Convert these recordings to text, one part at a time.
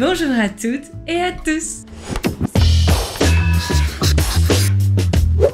Bonjour à toutes et à tous.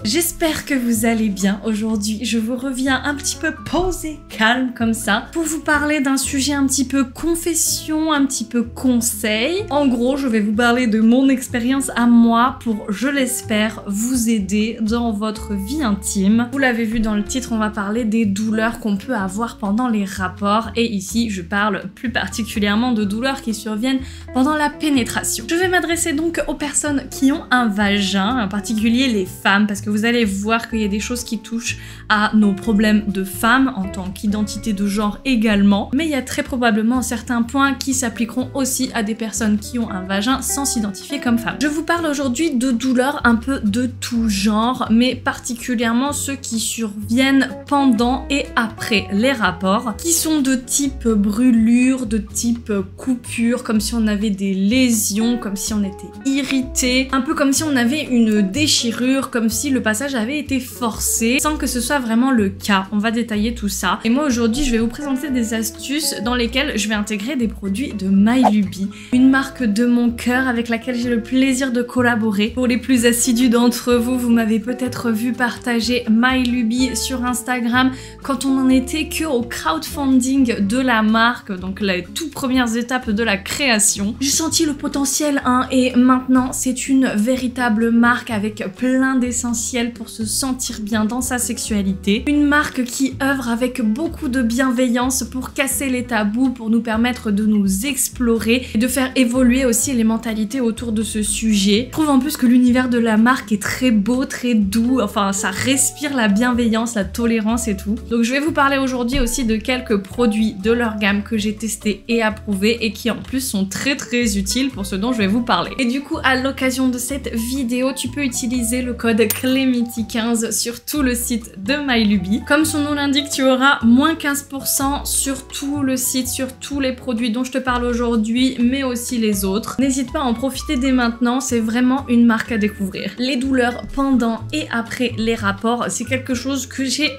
J'espère que vous allez bien. Aujourd'hui, je vous reviens un petit peu posé, calme comme ça, pour vous parler d'un sujet un petit peu confession, un petit peu conseil. En gros, je vais vous parler de mon expérience à moi pour, je l'espère, vous aider dans votre vie intime. Vous l'avez vu dans le titre, on va parler des douleurs qu'on peut avoir pendant les rapports. Et ici, je parle plus particulièrement de douleurs qui surviennent pendant la pénétration. Je vais m'adresser donc aux personnes qui ont un vagin, en particulier les femmes, parce que vous allez voir qu'il y a des choses qui touchent à nos problèmes de femmes en tant qu'identité de genre également, mais il y a très probablement certains points qui s'appliqueront aussi à des personnes qui ont un vagin sans s'identifier comme femme. Je vous parle aujourd'hui de douleurs un peu de tout genre, mais particulièrement ceux qui surviennent pendant et après les rapports, qui sont de type brûlure, de type coupure, comme si on avait des lésions, comme si on était irrité, un peu comme si on avait une déchirure, comme si le passage avait été forcé, sans que ce soit vraiment le cas. On va détailler tout ça. Et moi aujourd'hui, je vais vous présenter des astuces dans lesquelles je vais intégrer des produits de MyLuby, une marque de mon cœur avec laquelle j'ai le plaisir de collaborer. Pour les plus assidus d'entre vous, vous m'avez peut-être vu partager MyLuby sur Instagram quand on n'en était que au crowdfunding de la marque, donc les toutes premières étapes de la création. J'ai senti le potentiel, et maintenant c'est une véritable marque avec plein d'essentiels pour se sentir bien dans sa sexualité. Une marque qui œuvre avec beaucoup de bienveillance pour casser les tabous, pour nous permettre de nous explorer et de faire évoluer aussi les mentalités autour de ce sujet. Je trouve en plus que l'univers de la marque est très beau, très doux, enfin ça respire la bienveillance, la tolérance et tout. Donc je vais vous parler aujourd'hui aussi de quelques produits de leur gamme que j'ai testés et approuvés et qui en plus sont très utiles pour ce dont je vais vous parler. Et du coup, à l'occasion de cette vidéo, tu peux utiliser le code Clemity15 sur tout le site de MyLuby. Comme son nom l'indique, tu auras moins 15% sur tout le site, sur tous les produits dont je te parle aujourd'hui, mais aussi les autres. N'hésite pas à en profiter dès maintenant, c'est vraiment une marque à découvrir. Les douleurs pendant et après les rapports, c'est quelque chose que j'ai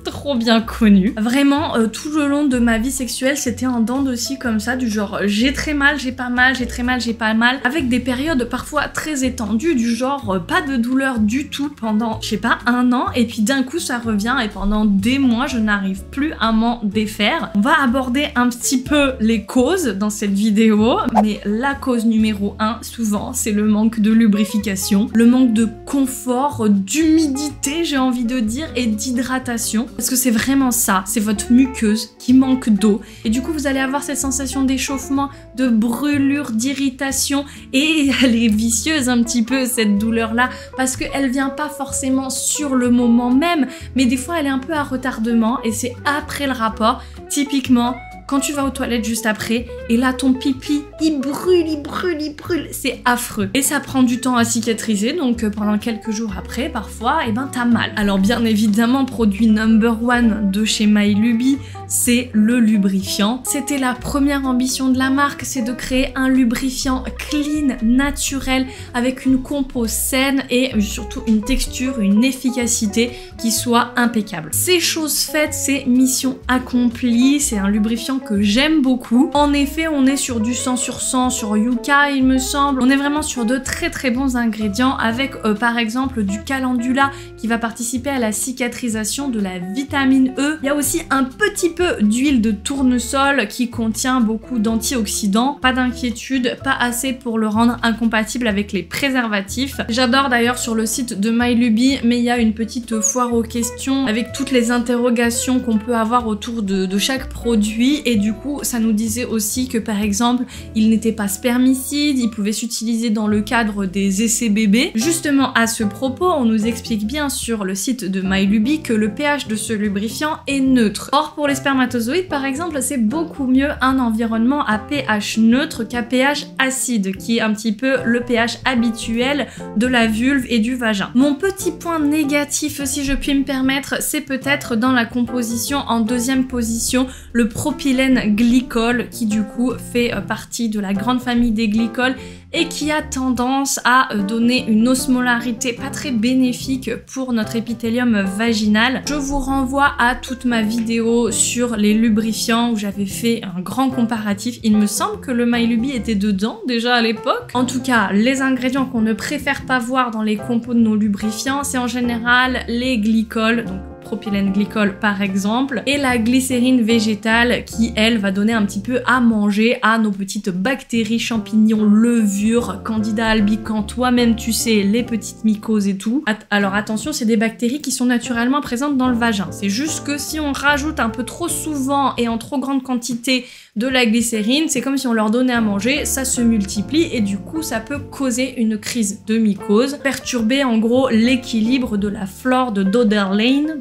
trop bien connu. Vraiment, tout le long de ma vie sexuelle, c'était en dents de scie comme ça, du genre j'ai très mal, j'ai pas mal, j'ai très mal, j'ai pas mal, avec des périodes parfois très étendues, du genre pas de douleur du tout pendant, je sais pas, un an, et puis d'un coup ça revient et pendant des mois je n'arrive plus à m'en défaire. On va aborder un petit peu les causes dans cette vidéo, mais la cause numéro 1 souvent c'est le manque de lubrification, le manque de confort, d'humidité j'ai envie de dire, et d'hydratation, parce que c'est vraiment ça, c'est votre muqueuse qui manque d'eau, et du coup vous allez avoir cette sensation d'échauffement, de brûlure, d'irritation, et elle est vicieuse un petit peu cette douleur là, parce qu'elle vient pas forcément sur le moment même, mais des fois elle est un peu à retardement et c'est après le rapport, typiquement quand tu vas aux toilettes juste après, et là ton pipi, il brûle, c'est affreux. Et ça prend du temps à cicatriser, donc pendant quelques jours après, parfois, t'as mal. Alors bien évidemment, produit number 1 de chez MyLuby, c'est le lubrifiant. C'était la première ambition de la marque, c'est de créer un lubrifiant clean, naturel, avec une compo saine et surtout une texture, une efficacité qui soit impeccable. C'est chose faite, c'est mission accomplie, c'est un lubrifiant que j'aime beaucoup. En effet, on est sur du 100% sur Yuka, il me semble. On est vraiment sur de très bons ingrédients avec par exemple du calendula qui va participer à la cicatrisation, de la vitamine E. Il y a aussi un petit peu d'huile de tournesol qui contient beaucoup d'antioxydants. Pas d'inquiétude, pas assez pour le rendre incompatible avec les préservatifs. J'adore d'ailleurs sur le site de MyLuby, mais il y a une petite foire aux questions avec toutes les interrogations qu'on peut avoir autour de chaque produit. Et du coup, ça nous disait aussi que par exemple, il n'était pas spermicide, il pouvait s'utiliser dans le cadre des essais bébés. Justement, à ce propos, on nous explique bien sur le site de MyLuby que le pH de ce lubrifiant est neutre. Or, pour les spermatozoïdes, par exemple, c'est beaucoup mieux un environnement à pH neutre qu'à pH acide, qui est un petit peu le pH habituel de la vulve et du vagin. Mon petit point négatif, si je puis me permettre, c'est peut-être dans la composition en deuxième position, le propylène propylène glycol qui du coup fait partie de la grande famille des glycols et qui a tendance à donner une osmolarité pas très bénéfique pour notre épithélium vaginal. Je vous renvoie à toute ma vidéo sur les lubrifiants où j'avais fait un grand comparatif. Il me semble que le MyLuby était dedans déjà à l'époque. En tout cas, les ingrédients qu'on ne préfère pas voir dans les compos de nos lubrifiants, c'est en général les glycols, donc propylène glycol par exemple, et la glycérine végétale qui elle va donner un petit peu à manger à nos petites bactéries, champignons, levures, candida albicans, toi-même tu sais, les petites mycoses et tout. Alors attention, c'est des bactéries qui sont naturellement présentes dans le vagin. C'est juste que si on rajoute un peu trop souvent et en trop grande quantité de la glycérine, c'est comme si on leur donnait à manger, ça se multiplie et du coup ça peut causer une crise de mycose, perturber en gros l'équilibre de la flore de Döderlein,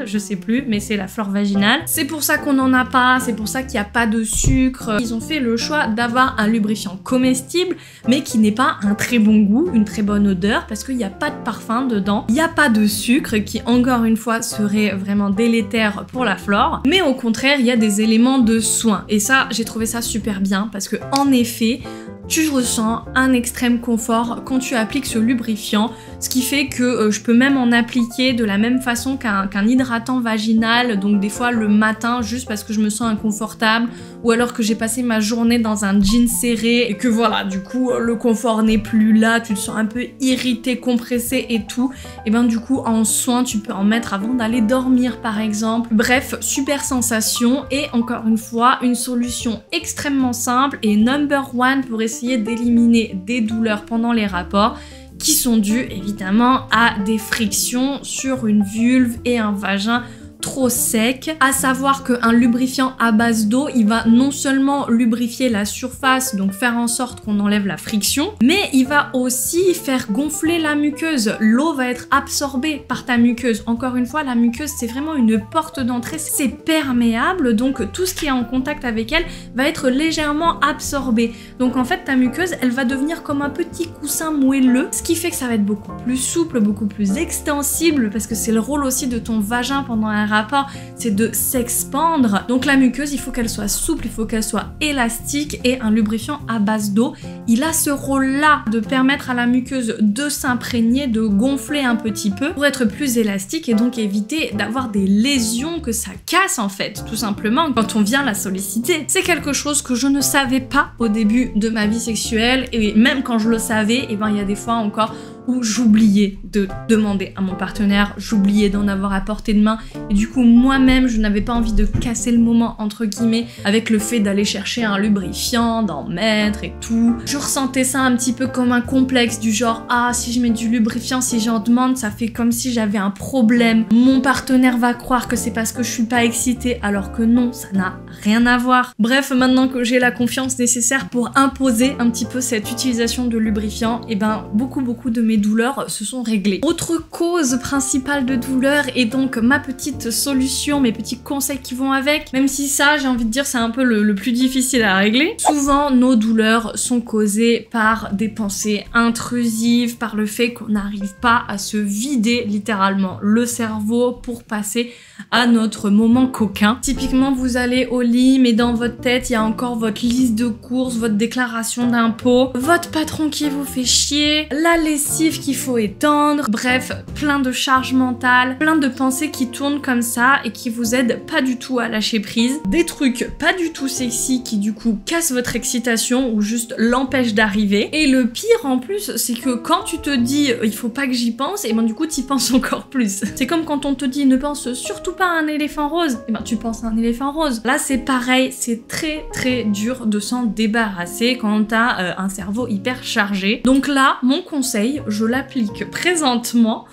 je sais plus, mais c'est la flore vaginale. C'est pour ça qu'on n'en a pas, c'est pour ça qu'il n'y a pas de sucre. Ils ont fait le choix d'avoir un lubrifiant comestible, mais qui n'est pas un très bon goût, une très bonne odeur, parce qu'il n'y a pas de parfum dedans, il n'y a pas de sucre, qui encore une fois serait vraiment délétère pour la flore, mais au contraire, il y a des éléments de soin. Et ça, j'ai trouvé ça super bien, parce que en effet, tu ressens un extrême confort quand tu appliques ce lubrifiant, ce qui fait que je peux même en appliquer de la même façon qu'un hydratant vaginal, donc des fois le matin juste parce que je me sens inconfortable ou alors que j'ai passé ma journée dans un jean serré et que voilà, du coup le confort n'est plus là, tu te sens un peu irrité, compressé et tout, et ben du coup en soin tu peux en mettre avant d'aller dormir par exemple. Bref, super sensation et encore une fois une solution extrêmement simple et number one pour essayer d'éliminer des douleurs pendant les rapports qui sont dues évidemment à des frictions sur une vulve et un vagin trop sec, à savoir qu'un lubrifiant à base d'eau, il va non seulement lubrifier la surface, donc faire en sorte qu'on enlève la friction, mais il va aussi faire gonfler la muqueuse. L'eau va être absorbée par ta muqueuse. Encore une fois, la muqueuse, c'est vraiment une porte d'entrée, c'est perméable, donc tout ce qui est en contact avec elle va être légèrement absorbé. Donc en fait, ta muqueuse, elle va devenir comme un petit coussin moelleux, ce qui fait que ça va être beaucoup plus souple, beaucoup plus extensible, parce que c'est le rôle aussi de ton vagin pendant un rapport, c'est de s'expandre. Donc la muqueuse, il faut qu'elle soit souple, il faut qu'elle soit élastique et un lubrifiant à base d'eau, il a ce rôle-là de permettre à la muqueuse de s'imprégner, de gonfler un petit peu pour être plus élastique et donc éviter d'avoir des lésions, que ça casse en fait, tout simplement, quand on vient la solliciter. C'est quelque chose que je ne savais pas au début de ma vie sexuelle et même quand je le savais, et ben il y a des fois encore où j'oubliais de demander à mon partenaire, j'oubliais d'en avoir à portée de main et du coup moi-même je n'avais pas envie de casser le moment entre guillemets avec le fait d'aller chercher un lubrifiant, d'en mettre et tout. Je ressentais ça un petit peu comme un complexe du genre ah si je mets du lubrifiant, si j'en demande, ça fait comme si j'avais un problème, mon partenaire va croire que c'est parce que je suis pas excitée alors que non, ça n'a rien à voir. Bref, maintenant que j'ai la confiance nécessaire pour imposer un petit peu cette utilisation de lubrifiant, et ben beaucoup de mes douleurs se sont réglées. Autre cause principale de douleur et donc ma petite solution, mes petits conseils qui vont avec, même si ça j'ai envie de dire c'est un peu le plus difficile à régler. Souvent nos douleurs sont causées par des pensées intrusives, par le fait qu'on n'arrive pas à se vider littéralement le cerveau pour passer à notre moment coquin. Typiquement vous allez au lit mais dans votre tête il y a encore votre liste de courses, votre déclaration d'impôts, votre patron qui vous fait chier, la lessive qu'il faut étendre, bref, plein de charges mentales, plein de pensées qui tournent comme ça et qui vous aident pas du tout à lâcher prise. Des trucs pas du tout sexy qui du coup cassent votre excitation ou juste l'empêchent d'arriver. Et le pire en plus, c'est que quand tu te dis il faut pas que j'y pense, et ben du coup t'y penses encore plus. C'est comme quand on te dit ne pense surtout pas à un éléphant rose, et ben tu penses à un éléphant rose. Là c'est pareil, c'est très dur de s'en débarrasser quand t'as un cerveau hyper chargé. Donc là, mon conseil, je l'applique présentement,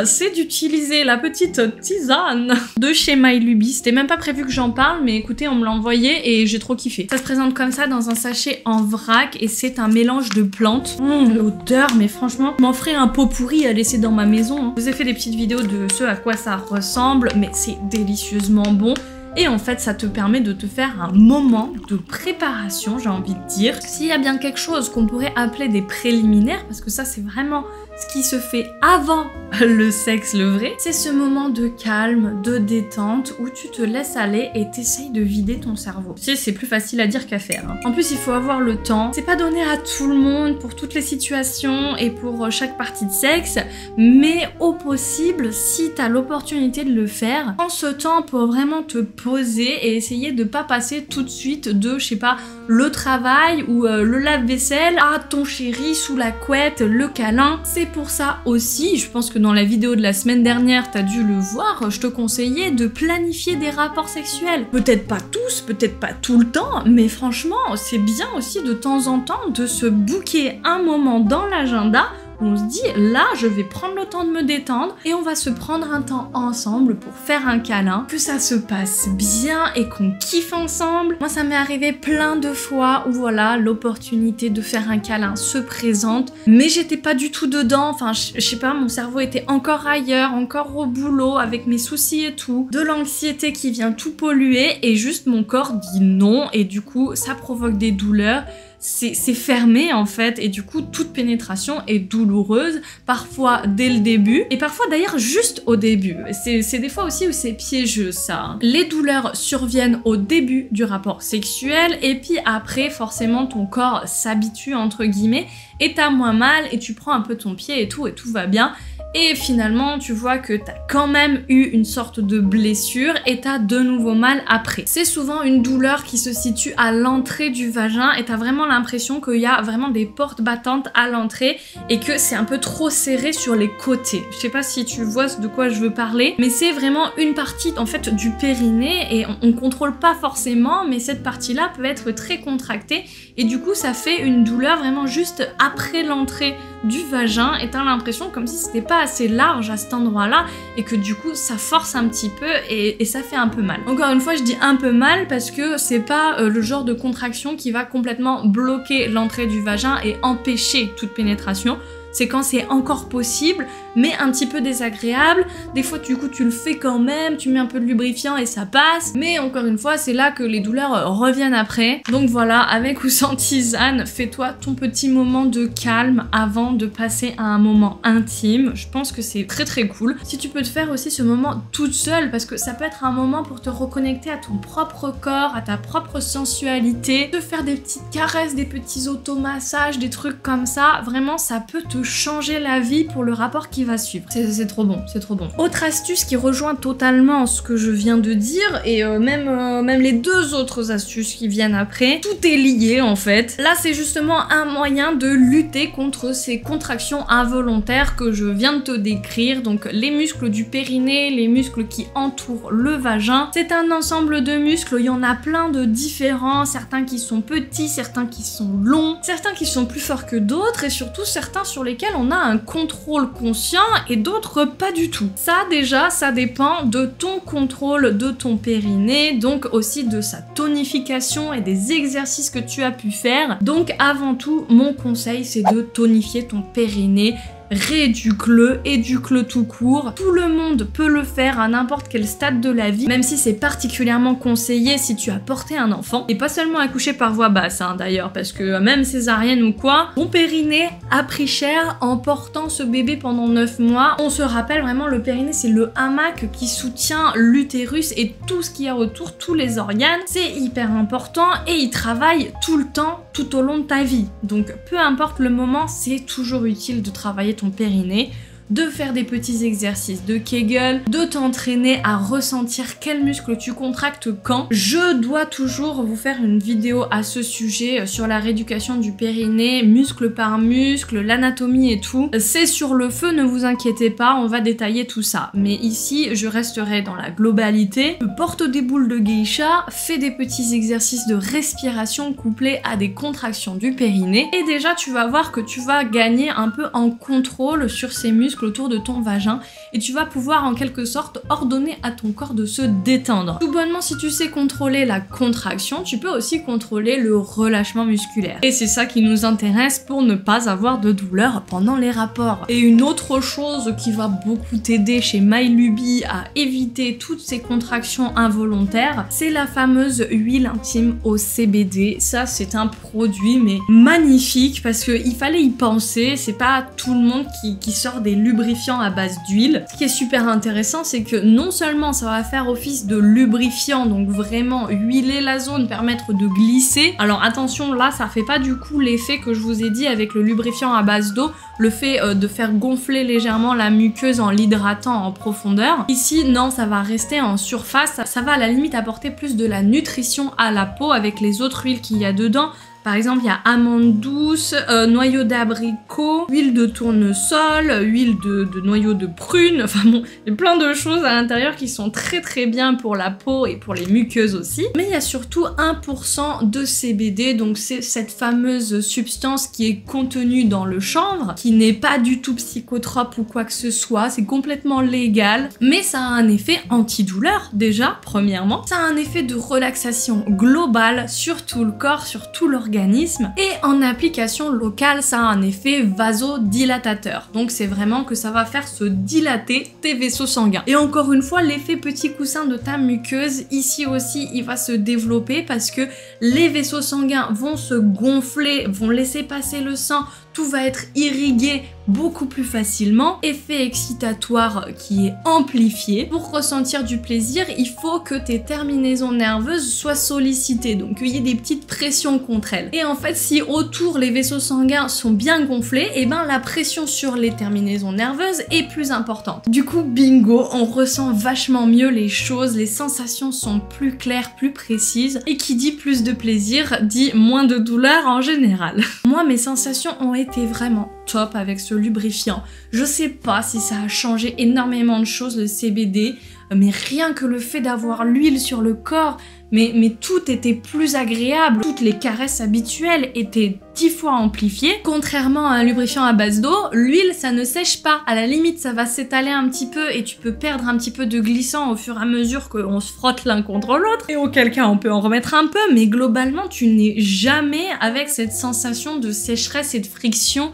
c'est d'utiliser la petite tisane de chez MyLuby. C'était même pas prévu que j'en parle, mais écoutez, on me l'a envoyé et j'ai trop kiffé. Ça se présente comme ça dans un sachet en vrac et c'est un mélange de plantes. L'odeur, mais franchement, je m'en ferai un pot pourri à laisser dans ma maison. Je vous ai fait des petites vidéos de ce à quoi ça ressemble, mais c'est délicieusement bon. Et en fait, ça te permet de te faire un moment de préparation, j'ai envie de dire. S'il y a bien quelque chose qu'on pourrait appeler des préliminaires, parce que ça, c'est vraiment ce qui se fait avant le sexe, le vrai, c'est ce moment de calme, de détente, où tu te laisses aller et t'essayes de vider ton cerveau. Tu sais, c'est plus facile à dire qu'à faire. Hein. En plus, il faut avoir le temps. C'est pas donné à tout le monde, pour toutes les situations et pour chaque partie de sexe, mais au possible, si t'as l'opportunité de le faire, prends ce temps pour vraiment te poser et essayer de pas passer tout de suite de, je sais pas, le travail ou le lave-vaisselle à ton chéri sous la couette, le câlin. C'est pour ça aussi, je pense que dans la vidéo de la semaine dernière, t'as dû le voir, je te conseillais de planifier des rapports sexuels. Peut-être pas tous, peut-être pas tout le temps, mais franchement, c'est bien aussi de temps en temps de se booker un moment dans l'agenda où on se dit, là, je vais prendre le temps de me détendre et on va se prendre un temps ensemble pour faire un câlin, que ça se passe bien et qu'on kiffe ensemble. Moi, ça m'est arrivé plein de fois où, voilà, l'opportunité de faire un câlin se présente, mais j'étais pas du tout dedans. Enfin, je sais pas, mon cerveau était encore ailleurs, encore au boulot, avec mes soucis et tout, de l'anxiété qui vient tout polluer, et juste mon corps dit non, et du coup, ça provoque des douleurs. C'est fermé en fait, et du coup toute pénétration est douloureuse, parfois dès le début, et parfois d'ailleurs juste au début. C'est des fois aussi où c'est piégeux ça. Les douleurs surviennent au début du rapport sexuel, et puis après forcément ton corps s'habitue entre guillemets, et t'as moins mal, et tu prends un peu ton pied et tout va bien. Et finalement, tu vois que t'as quand même eu une sorte de blessure et t'as de nouveau mal après. C'est souvent une douleur qui se situe à l'entrée du vagin et t'as vraiment l'impression qu'il y a vraiment des portes battantes à l'entrée et que c'est un peu trop serré sur les côtés. Je sais pas si tu vois de quoi je veux parler, mais c'est vraiment une partie en fait du périnée et on contrôle pas forcément, mais cette partie-là peut être très contractée et du coup ça fait une douleur vraiment juste après l'entrée du vagin et t'as l'impression comme si c'était pas assez large à cet endroit-là et que du coup ça force un petit peu et ça fait un peu mal. Encore une fois, je dis un peu mal parce que c'est pas le genre de contraction qui va complètement bloquer l'entrée du vagin et empêcher toute pénétration. C'est quand c'est encore possible, mais un petit peu désagréable. Des fois, du coup, tu le fais quand même, tu mets un peu de lubrifiant et ça passe. Mais encore une fois, c'est là que les douleurs reviennent après. Donc voilà, avec ou sans tisane, fais-toi ton petit moment de calme avant de passer à un moment intime. Je pense que c'est très très cool. Si tu peux te faire aussi ce moment toute seule, parce que ça peut être un moment pour te reconnecter à ton propre corps, à ta propre sensualité, de faire des petites caresses, des petits automassages, des trucs comme ça. Vraiment, ça peut te changer la vie pour le rapport qui va suivre. C'est trop bon, c'est trop bon. Autre astuce qui rejoint totalement ce que je viens de dire, et même les deux autres astuces qui viennent après, tout est lié en fait. Là, c'est justement un moyen de lutter contre ces contractions involontaires que je viens de te décrire. Donc les muscles du périnée, les muscles qui entourent le vagin. C'est un ensemble de muscles, il y en a plein de différents, certains qui sont petits, certains qui sont longs, certains qui sont plus forts que d'autres, et surtout certains sur lesquels on a un contrôle conscient et d'autres pas du tout. Ça déjà, ça dépend de ton contrôle de ton périnée, donc aussi de sa tonification et des exercices que tu as pu faire. Donc avant tout, mon conseil c'est de tonifier ton périnée. Rééduque-le, éduque-le tout court. Tout le monde peut le faire à n'importe quel stade de la vie, même si c'est particulièrement conseillé si tu as porté un enfant. Et pas seulement accouché par voie basse, hein, d'ailleurs, parce que même césarienne ou quoi, ton périnée a pris cher en portant ce bébé pendant 9 mois. On se rappelle vraiment, le périnée, c'est le hamac qui soutient l'utérus et tout ce qu'il y a autour, tous les organes. C'est hyper important et il travaille tout le temps, tout au long de ta vie. Donc, peu importe le moment, c'est toujours utile de travailler ton périnée, de faire des petits exercices de Kegel, de t'entraîner à ressentir quel muscle tu contractes quand. Je dois toujours vous faire une vidéo à ce sujet sur la rééducation du périnée, muscle par muscle, l'anatomie et tout. C'est sur le feu, ne vous inquiétez pas, on va détailler tout ça. Mais ici, je resterai dans la globalité. Porte des boules de geisha, fais des petits exercices de respiration couplés à des contractions du périnée. Et déjà, tu vas voir que tu vas gagner un peu en contrôle sur ces muscles muscles autour de ton vagin et tu vas pouvoir en quelque sorte ordonner à ton corps de se détendre. Tout bonnement, si tu sais contrôler la contraction, tu peux aussi contrôler le relâchement musculaire. Et c'est ça qui nous intéresse pour ne pas avoir de douleur pendant les rapports. Et une autre chose qui va beaucoup t'aider chez MyLuby à éviter toutes ces contractions involontaires, c'est la fameuse huile intime au CBD. Ça, c'est un produit mais magnifique parce qu'il fallait y penser. C'est pas tout le monde qui sort des lubrifiants à base d'huile. Ce qui est super intéressant, c'est que non seulement ça va faire office de lubrifiant, donc vraiment huiler la zone, permettre de glisser. Alors attention, là, ça fait pas du coup l'effet que je vous ai dit avec le lubrifiant à base d'eau, le fait de faire gonfler légèrement la muqueuse en l'hydratant en profondeur. Ici, non, ça va rester en surface. Ça va à la limite apporter plus de la nutrition à la peau avec les autres huiles qu'il y a dedans. Par exemple, il y a amande douce, noyau d'abricot, huile de tournesol, huile de noyau de prune, enfin bon, il y a plein de choses à l'intérieur qui sont très bien pour la peau et pour les muqueuses aussi. Mais il y a surtout 1% de CBD, donc c'est cette fameuse substance qui est contenue dans le chanvre, qui n'est pas du tout psychotrope ou quoi que ce soit, c'est complètement légal, mais ça a un effet antidouleur déjà, premièrement. Ça a un effet de relaxation globale sur tout le corps, sur tout l'organisme. Et en application locale, ça a un effet vasodilatateur. Donc c'est vraiment que ça va faire se dilater tes vaisseaux sanguins. Et encore une fois, l'effet petit coussin de ta muqueuse, ici aussi, il va se développer parce que les vaisseaux sanguins vont se gonfler, vont laisser passer le sang, tout va être irrigué beaucoup plus facilement. Effet excitatoire qui est amplifié. Pour ressentir du plaisir, il faut que tes terminaisons nerveuses soient sollicitées, donc qu'il y ait des petites pressions contre elles. Et en fait, si autour les vaisseaux sanguins sont bien gonflés, et ben la pression sur les terminaisons nerveuses est plus importante. Du coup, bingo, on ressent vachement mieux les choses, les sensations sont plus claires, plus précises, et qui dit plus de plaisir dit moins de douleur en général. Moi, mes sensations ont été vraiment top avec ce lubrifiant. Je sais pas si ça a changé énormément de choses le CBD, mais rien que le fait d'avoir l'huile sur le corps, mais tout était plus agréable. Toutes les caresses habituelles étaient 10 fois amplifiées. Contrairement à un lubrifiant à base d'eau, l'huile ça ne sèche pas. À la limite ça va s'étaler un petit peu et tu peux perdre un petit peu de glissant au fur et à mesure qu'on se frotte l'un contre l'autre. Et auquel cas on peut en remettre un peu, mais globalement tu n'es jamais avec cette sensation de sécheresse et de friction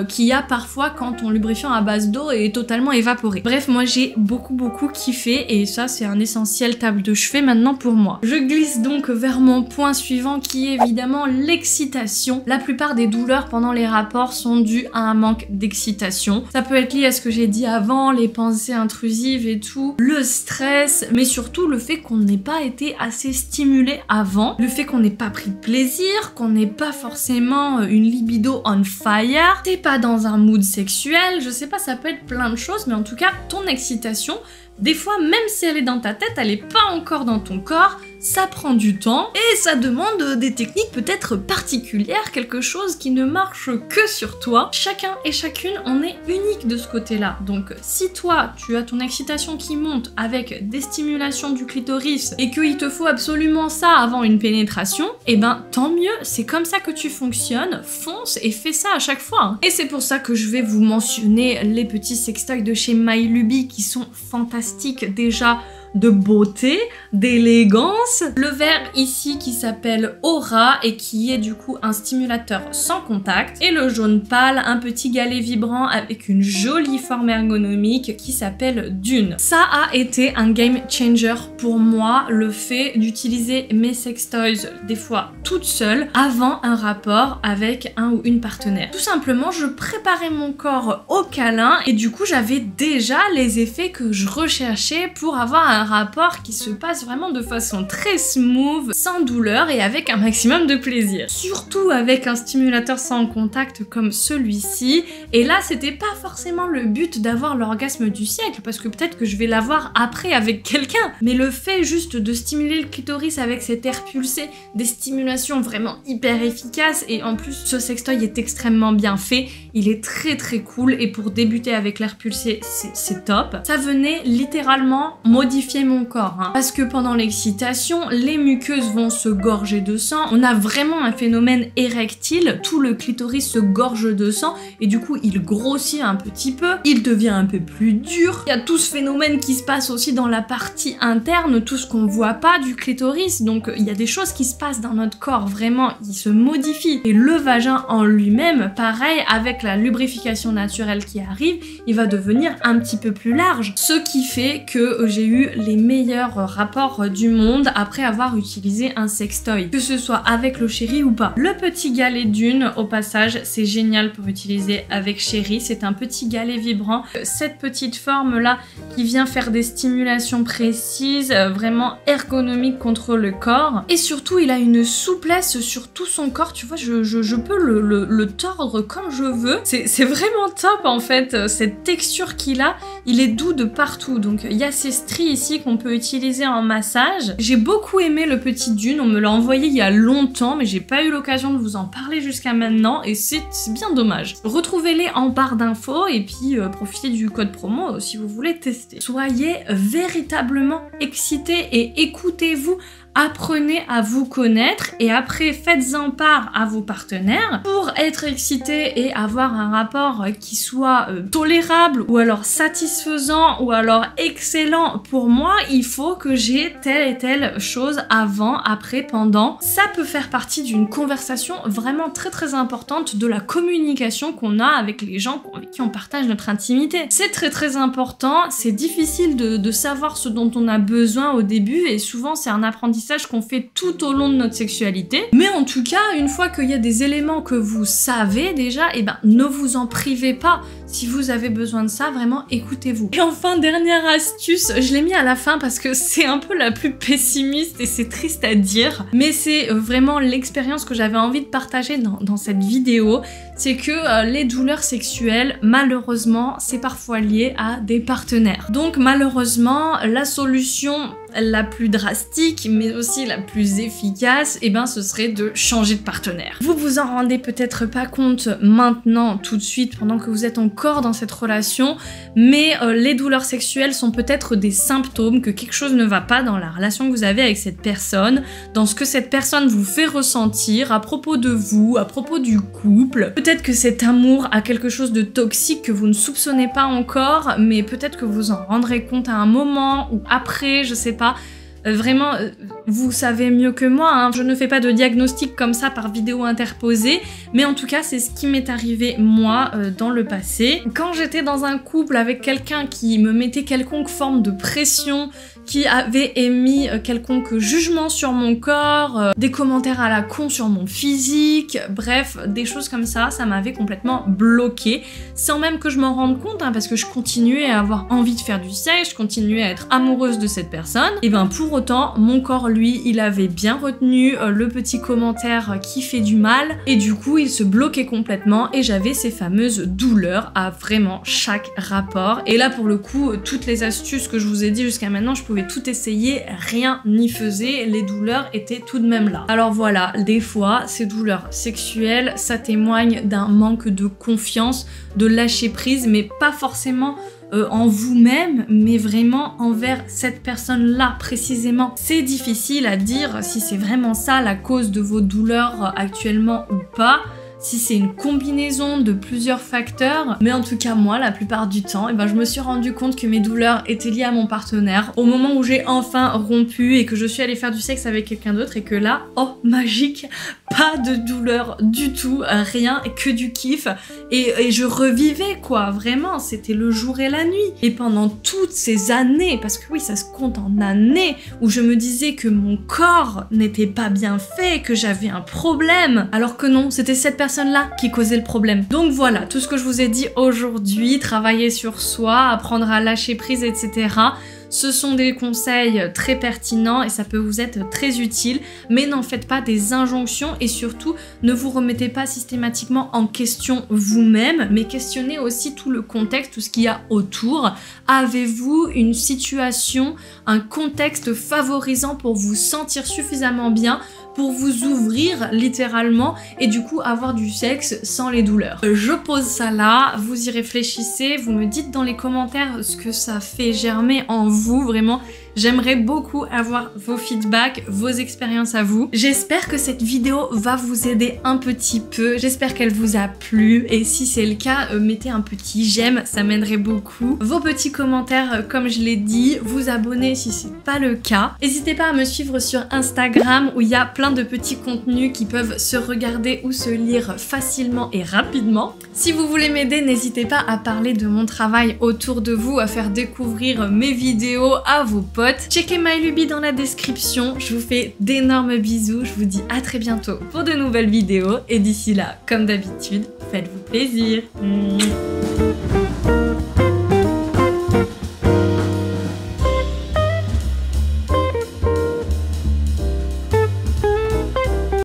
qu'il y a parfois quand ton lubrifiant à base d'eau est totalement évaporé. Bref, moi j'ai beaucoup kiffé et ça c'est un essentiel table de chevet maintenant pour moi. Je glisse donc vers mon point suivant qui est évidemment l'excitation. La plupart des douleurs pendant les rapports sont dues à un manque d'excitation. Ça peut être lié à ce que j'ai dit avant, les pensées intrusives et tout, le stress, mais surtout le fait qu'on n'ait pas été assez stimulé avant, le fait qu'on n'ait pas pris de plaisir, qu'on n'ait pas forcément une libido on fire, t'es pas dans un mood sexuel, je sais pas, ça peut être plein de choses, mais en tout cas, ton excitation, des fois, même si elle est dans ta tête, elle est pas encore dans ton corps, ça prend du temps et ça demande des techniques peut-être particulières, quelque chose qui ne marche que sur toi. Chacun et chacune, on est unique de ce côté-là. Donc si toi, tu as ton excitation qui monte avec des stimulations du clitoris et qu'il te faut absolument ça avant une pénétration, et ben tant mieux, c'est comme ça que tu fonctionnes, fonce et fais ça à chaque fois. Et c'est pour ça que je vais vous mentionner les petits sextoys de chez MyLuby qui sont fantastiques déjà, de beauté, d'élégance. Le verre ici qui s'appelle Aura et qui est du coup un stimulateur sans contact. Et le jaune pâle, un petit galet vibrant avec une jolie forme ergonomique qui s'appelle Dune. Ça a été un game changer pour moi, le fait d'utiliser mes sextoys des fois toute seule avant un rapport avec un ou une partenaire. Tout simplement, je préparais mon corps au câlin et du coup j'avais déjà les effets que je recherchais pour avoir un rapport qui se passe vraiment de façon très smooth, sans douleur et avec un maximum de plaisir. Surtout avec un stimulateur sans contact comme celui-ci. Et là, c'était pas forcément le but d'avoir l'orgasme du siècle, parce que peut-être que je vais l'avoir après avec quelqu'un. Mais le fait juste de stimuler le clitoris avec cet air pulsé, des stimulations vraiment hyper efficaces, et en plus, ce sextoy est extrêmement bien fait. Il est très cool, et pour débuter avec l'air pulsé, c'est top. Ça venait littéralement modifier modifier mon corps, hein, parce que pendant l'excitation, les muqueuses vont se gorger de sang, on a vraiment un phénomène érectile, tout le clitoris se gorge de sang et du coup il grossit un petit peu, il devient un peu plus dur. Il y a tout ce phénomène qui se passe aussi dans la partie interne, tout ce qu'on voit pas du clitoris, donc il y a des choses qui se passent dans notre corps, vraiment, il se modifie. Et le vagin en lui-même, pareil, avec la lubrification naturelle qui arrive, il va devenir un petit peu plus large. Ce qui fait que j'ai eu les meilleurs rapports du monde après avoir utilisé un sextoy, que ce soit avec le chéri ou pas. Le petit galet d'une, au passage, c'est génial pour utiliser avec chéri, c'est un petit galet vibrant. Cette petite forme là qui vient faire des stimulations précises, vraiment ergonomiques contre le corps. Et surtout, il a une souplesse sur tout son corps, tu vois, je peux le tordre comme je veux. C'est vraiment top en fait, cette texture qu'il a, il est doux de partout. Donc il y a ces stries ici qu'on peut utiliser en massage. J'ai beaucoup aimé le petit dune, on me l'a envoyé il y a longtemps, mais j'ai pas eu l'occasion de vous en parler jusqu'à maintenant et c'est bien dommage. Retrouvez-les en barre d'infos et puis profitez du code promo si vous voulez tester. Soyez véritablement excités et écoutez-vous. Apprenez à vous connaître et après faites-en part à vos partenaires pour être excité et avoir un rapport qui soit tolérable ou alors satisfaisant ou alors excellent. Pour moi, il faut que j'ai telle et telle chose avant, après, pendant. Ça peut faire partie d'une conversation vraiment très importante de la communication qu'on a avec les gens avec qui on partage notre intimité. C'est très important, c'est difficile de savoir ce dont on a besoin au début et souvent c'est un apprentissage qu'on fait tout au long de notre sexualité. Mais en tout cas, une fois qu'il y a des éléments que vous savez déjà, eh ben ne vous en privez pas. Si vous avez besoin de ça, vraiment écoutez-vous. Et enfin, dernière astuce, je l'ai mis à la fin parce que c'est un peu la plus pessimiste et c'est triste à dire, mais c'est vraiment l'expérience que j'avais envie de partager dans cette vidéo, c'est que les douleurs sexuelles, malheureusement, c'est parfois lié à des partenaires. Donc malheureusement, la solution la plus drastique, mais aussi la plus efficace, eh ben ce serait de changer de partenaire. Vous vous en rendez peut-être pas compte maintenant, tout de suite, pendant que vous êtes encore dans cette relation, mais les douleurs sexuelles sont peut-être des symptômes que quelque chose ne va pas dans la relation que vous avez avec cette personne, dans ce que cette personne vous fait ressentir à propos de vous, à propos du couple. Peut-être que cet amour a quelque chose de toxique que vous ne soupçonnez pas encore, mais peut-être que vous en rendrez compte à un moment ou après, je sais pas. Vraiment, vous savez mieux que moi, hein. Je ne fais pas de diagnostic comme ça par vidéo interposée, mais en tout cas, c'est ce qui m'est arrivé, moi, dans le passé. Quand j'étais dans un couple avec quelqu'un qui me mettait quelconque forme de pression, qui avait émis quelconque jugement sur mon corps, des commentaires à la con sur mon physique, bref, des choses comme ça, ça m'avait complètement bloquée, sans même que je m'en rende compte, hein, parce que je continuais à avoir envie de faire du sexe, je continuais à être amoureuse de cette personne, et ben pour autant, mon corps, lui, il avait bien retenu le petit commentaire qui fait du mal, et du coup, il se bloquait complètement, et j'avais ces fameuses douleurs à vraiment chaque rapport, et là, pour le coup, toutes les astuces que je vous ai dit jusqu'à maintenant, je pouvais tout essayer, rien n'y faisait, les douleurs étaient tout de même là. Alors voilà, des fois, ces douleurs sexuelles, ça témoigne d'un manque de confiance, de lâcher prise, mais pas forcément en vous-même, mais vraiment envers cette personne-là précisément. C'est difficile à dire si c'est vraiment ça la cause de vos douleurs actuellement ou pas, si c'est une combinaison de plusieurs facteurs, mais en tout cas moi, la plupart du temps, eh ben, je me suis rendu compte que mes douleurs étaient liées à mon partenaire au moment où j'ai enfin rompu et que je suis allée faire du sexe avec quelqu'un d'autre et que là, oh magique, pas de douleur du tout, rien, que du kiff et je revivais quoi, vraiment, c'était le jour et la nuit. Et pendant toutes ces années, parce que oui ça se compte en années, où je me disais que mon corps n'était pas bien fait, que j'avais un problème, alors que non, c'était cette personne-là qui causait le problème. Donc voilà, tout ce que je vous ai dit aujourd'hui, travailler sur soi, apprendre à lâcher prise, etc. Ce sont des conseils très pertinents et ça peut vous être très utile, mais n'en faites pas des injonctions et surtout ne vous remettez pas systématiquement en question vous-même, mais questionnez aussi tout le contexte, tout ce qu'il y a autour. Avez-vous une situation, un contexte favorisant pour vous sentir suffisamment bien, pour vous ouvrir littéralement et du coup avoir du sexe sans les douleurs? Je pose ça là, vous y réfléchissez, vous me dites dans les commentaires ce que ça fait germer en vous, vraiment J'aimerais beaucoup avoir vos feedbacks, vos expériences à vous. J'espère que cette vidéo va vous aider un petit peu. J'espère qu'elle vous a plu. Et si c'est le cas, mettez un petit j'aime, ça m'aiderait beaucoup. Vos petits commentaires, comme je l'ai dit, vous abonner si c'est pas le cas. N'hésitez pas à me suivre sur Instagram où il y a plein de petits contenus qui peuvent se regarder ou se lire facilement et rapidement. Si vous voulez m'aider, n'hésitez pas à parler de mon travail autour de vous, à faire découvrir mes vidéos à vos potes. Checkez MyLuby dans la description. Je vous fais d'énormes bisous. Je vous dis à très bientôt pour de nouvelles vidéos. Et d'ici là, comme d'habitude, faites-vous plaisir.